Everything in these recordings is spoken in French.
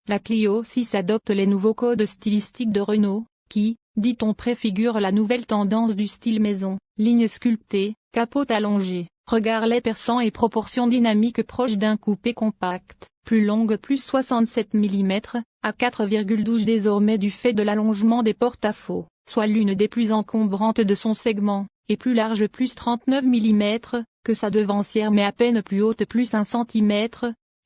la Clio 6 adopte les nouveaux codes stylistiques de Renault, qui, dit-on, préfigurent la nouvelle tendance du style maison, ligne sculptée, capot allongé, regard laid perçant et proportions dynamiques proches d'un coupé compact, plus longue plus 67 mm, à 4,12 désormais du fait de l'allongement des porte-à-faux, soit l'une des plus encombrantes de son segment, et plus large plus 39 mm, que sa devancière mais à peine plus haute plus 1 cm.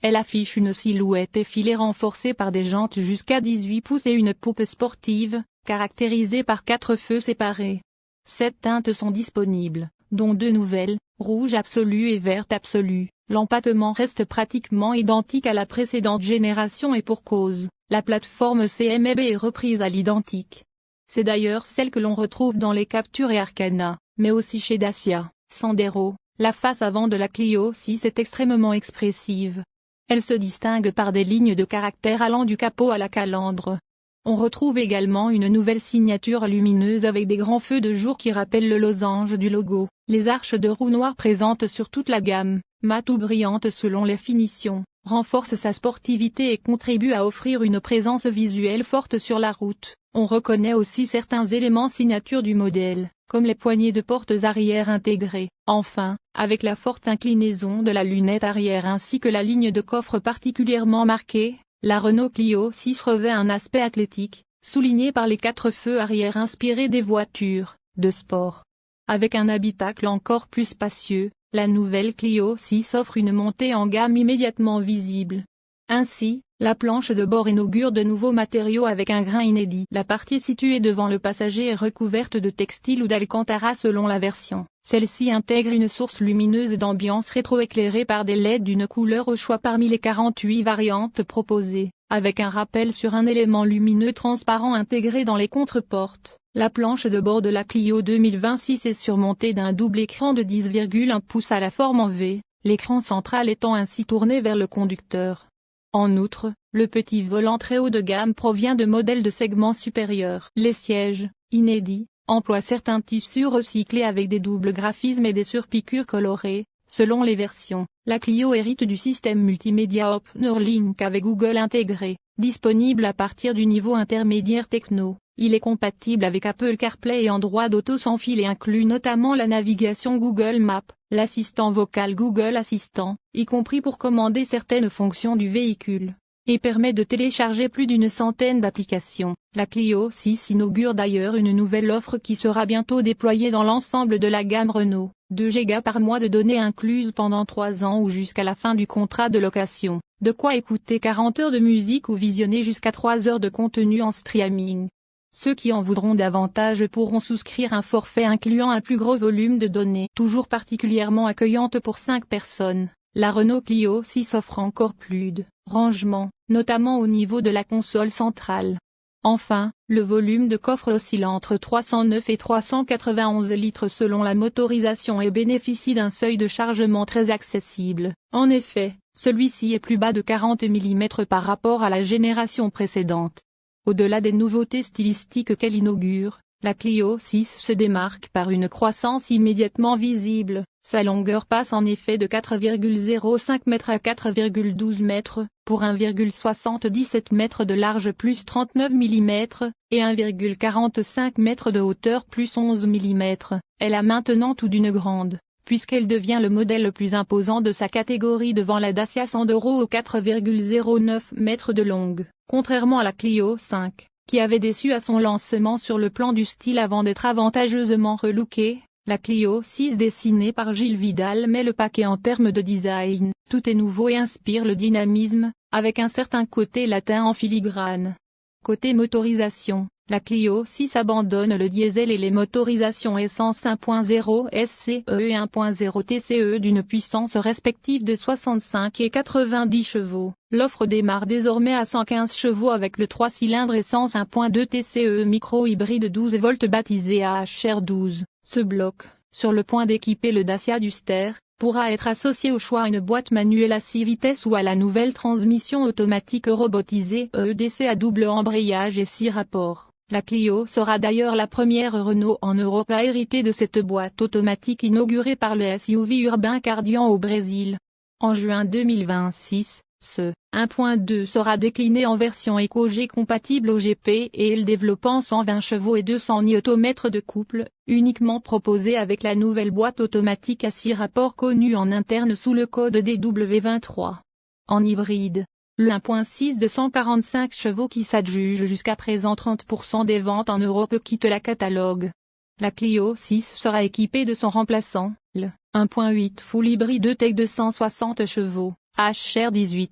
Elle affiche une silhouette effilée renforcée par des jantes jusqu'à 18 pouces et une poupe sportive, caractérisée par 4 feux séparés. 7 teintes sont disponibles, dont 2 nouvelles, rouge absolu et verte absolue. L'empattement reste pratiquement identique à la précédente génération et pour cause, la plateforme CMB est reprise à l'identique. C'est d'ailleurs celle que l'on retrouve dans les Captur et Arcana, mais aussi chez Dacia, Sandero. La face avant de la Clio 6 est extrêmement expressive. Elle se distingue par des lignes de caractère allant du capot à la calandre. On retrouve également une nouvelle signature lumineuse avec des grands feux de jour qui rappellent le losange du logo. Les arches de roue noires présentes sur toute la gamme, mat ou brillantes selon les finitions, renforcent sa sportivité et contribuent à offrir une présence visuelle forte sur la route. On reconnaît aussi certains éléments signature du modèle, comme les poignées de portes arrière intégrées. Enfin, avec la forte inclinaison de la lunette arrière ainsi que la ligne de coffre particulièrement marquée, la Renault Clio 6 revêt un aspect athlétique, souligné par les 4 feux arrière inspirés des voitures de sport. Avec un habitacle encore plus spacieux, la nouvelle Clio 6 offre une montée en gamme immédiatement visible. Ainsi, la planche de bord inaugure de nouveaux matériaux avec un grain inédit. La partie située devant le passager est recouverte de textile ou d'alcantara selon la version. Celle-ci intègre une source lumineuse d'ambiance rétroéclairée par des LED d'une couleur au choix parmi les 48 variantes proposées, avec un rappel sur un élément lumineux transparent intégré dans les contreportes. La planche de bord de la Clio 2026 est surmontée d'un double écran de 10,1 pouces à la forme en V, l'écran central étant ainsi tourné vers le conducteur. En outre, le petit volant très haut de gamme provient de modèles de segment supérieur. Les sièges, inédits, emploient certains tissus recyclés avec des doubles graphismes et des surpiqûres colorées, selon les versions. La Clio hérite du système multimédia OpNeurLink avec Google intégré, disponible à partir du niveau intermédiaire techno. Il est compatible avec Apple CarPlay et Android Auto sans fil et inclut notamment la navigation Google Maps, l'assistant vocal Google Assistant, y compris pour commander certaines fonctions du véhicule, et permet de télécharger plus d'une centaine d'applications. La Clio 6 inaugure d'ailleurs une nouvelle offre qui sera bientôt déployée dans l'ensemble de la gamme Renault, 2 Go par mois de données incluses pendant 3 ans ou jusqu'à la fin du contrat de location, de quoi écouter 40 heures de musique ou visionner jusqu'à 3 heures de contenu en streaming. Ceux qui en voudront davantage pourront souscrire un forfait incluant un plus gros volume de données. Toujours particulièrement accueillante pour 5 personnes, la Renault Clio 6 offre encore plus de rangement, notamment au niveau de la console centrale. Enfin, le volume de coffre oscille entre 309 et 391 litres selon la motorisation et bénéficie d'un seuil de chargement très accessible. En effet, celui-ci est plus bas de 40 mm par rapport à la génération précédente. Au-delà des nouveautés stylistiques qu'elle inaugure, la Clio 6 se démarque par une croissance immédiatement visible. Sa longueur passe en effet de 4,05 m à 4,12 m, pour 1,77 m de large plus 39 mm, et 1,45 m de hauteur plus 11 mm. Elle a maintenant tout d'une grande, puisqu'elle devient le modèle le plus imposant de sa catégorie devant la Dacia Sandero aux 4,09 m de longue. Contrairement à la Clio 5, qui avait déçu à son lancement sur le plan du style avant d'être avantageusement relookée, la Clio 6 dessinée par Gilles Vidal met le paquet en termes de design. Tout est nouveau et inspire le dynamisme, avec un certain côté latin en filigrane. Côté motorisation, la Clio 6 abandonne le diesel et les motorisations essence 1.0 SCE et 1.0 TCE d'une puissance respective de 65 et 90 chevaux. L'offre démarre désormais à 115 chevaux avec le 3 cylindres essence 1.2 TCE micro-hybride 12 volts baptisé AHR12. Ce bloc, sur le point d'équiper le Dacia Duster, pourra être associé au choix à une boîte manuelle à 6 vitesses ou à la nouvelle transmission automatique robotisée EDC à double embrayage et 6 rapports. La Clio sera d'ailleurs la première Renault en Europe à hériter de cette boîte automatique inaugurée par le SUV urbain Kardian au Brésil. En juin 2026, Ce 1.2 sera décliné en version EcoG compatible au GP et le développant 120 chevaux et 200 Nm de couple, uniquement proposé avec la nouvelle boîte automatique à 6 rapports connue en interne sous le code DW23. En hybride, le 1.6 de 145 chevaux qui s'adjuge jusqu'à présent 30% des ventes en Europe quitte la catalogue. La Clio 6 sera équipée de son remplaçant, le 1.8 full hybride E-Tech de 160 chevaux. HR18.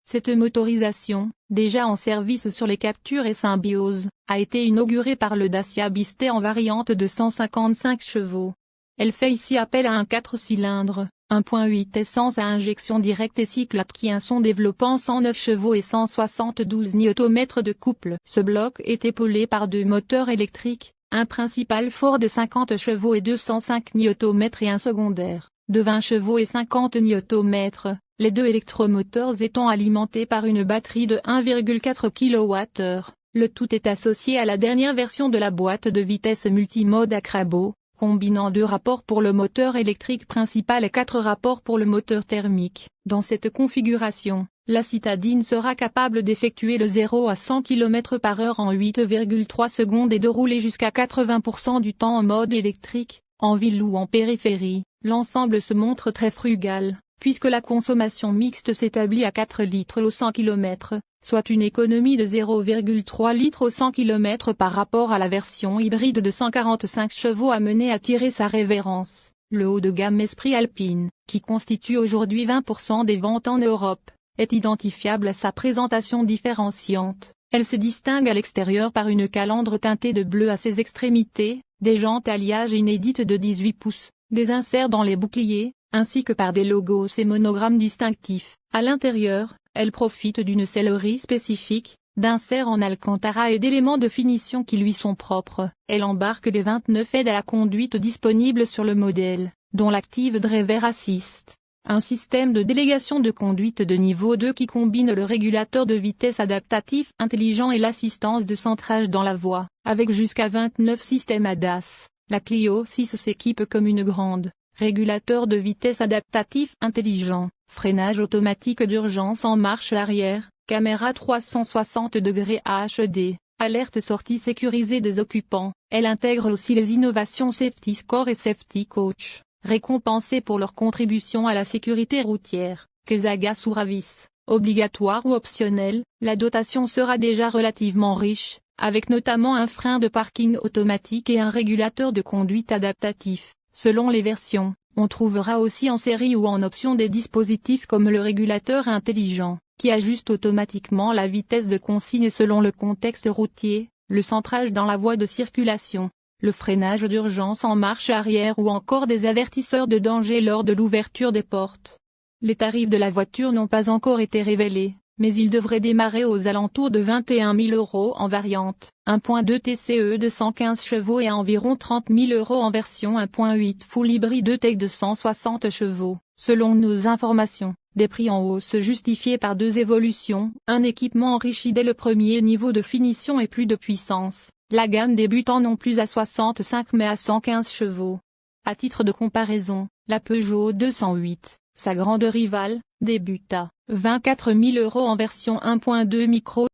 Cette motorisation, déjà en service sur les Captur et Symbiose, a été inaugurée par le Dacia Bistet en variante de 155 chevaux. Elle fait ici appel à un 4 cylindres, 1.8 essence à injection directe et cycle qui un son développant 109 chevaux et 172 Nm de couple. Ce bloc est épaulé par deux moteurs électriques, un principal fort de 50 chevaux et 205 Nm et un secondaire, de 20 chevaux et 50 Nm. Les deux électromoteurs étant alimentés par une batterie de 1,4 kWh, le tout est associé à la dernière version de la boîte de vitesse multimode Acrabo, combinant 2 rapports pour le moteur électrique principal et 4 rapports pour le moteur thermique. Dans cette configuration, la citadine sera capable d'effectuer le 0 à 100 km/h en 8,3 secondes et de rouler jusqu'à 80% du temps en mode électrique, en ville ou en périphérie. L'ensemble se montre très frugal, puisque la consommation mixte s'établit à 4 litres au 100 km, soit une économie de 0,3 litres au 100 km par rapport à la version hybride de 145 chevaux amenée à tirer sa révérence, le haut de gamme Esprit Alpine, qui constitue aujourd'hui 20% des ventes en Europe, est identifiable à sa présentation différenciante. Elle se distingue à l'extérieur par une calandre teintée de bleu à ses extrémités, des jantes alliage inédites de 18 pouces, des inserts dans les boucliers, ainsi que par des logos et monogrammes distinctifs. À l'intérieur, elle profite d'une sellerie spécifique, d'inserts en alcantara et d'éléments de finition qui lui sont propres. Elle embarque les 29 aides à la conduite disponibles sur le modèle, dont l'Active Driver Assist, un système de délégation de conduite de niveau 2 qui combine le régulateur de vitesse adaptatif intelligent et l'assistance de centrage dans la voie, avec jusqu'à 29 systèmes ADAS. La Clio 6 s'équipe comme une grande régulateur de vitesse adaptatif intelligent, freinage automatique d'urgence en marche arrière, caméra 360 degrés HD, alerte sortie sécurisée des occupants. Elle intègre aussi les innovations Safety Score et Safety Coach, récompensées pour leur contribution à la sécurité routière, qu'elles agacent ou ravissent. Obligatoire ou optionnelle, la dotation sera déjà relativement riche, avec notamment un frein de parking automatique et un régulateur de conduite adaptatif. Selon les versions, on trouvera aussi en série ou en option des dispositifs comme le régulateur intelligent, qui ajuste automatiquement la vitesse de consigne selon le contexte routier, le centrage dans la voie de circulation, le freinage d'urgence en marche arrière ou encore des avertisseurs de danger lors de l'ouverture des portes. Les tarifs de la voiture n'ont pas encore été révélés, mais ils devraient démarrer aux alentours de 21 000 € en variante 1.2 TCE de 115 chevaux et à environ 30 000 € en version 1.8 full hybride E-Tech de 160 chevaux. Selon nos informations, des prix en hausse justifiés par deux évolutions, un équipement enrichi dès le premier niveau de finition et plus de puissance, la gamme débutant non plus à 65 mais à 115 chevaux. À titre de comparaison, la Peugeot 208, sa grande rivale, débute à 24 000 € en version 1.2 micro.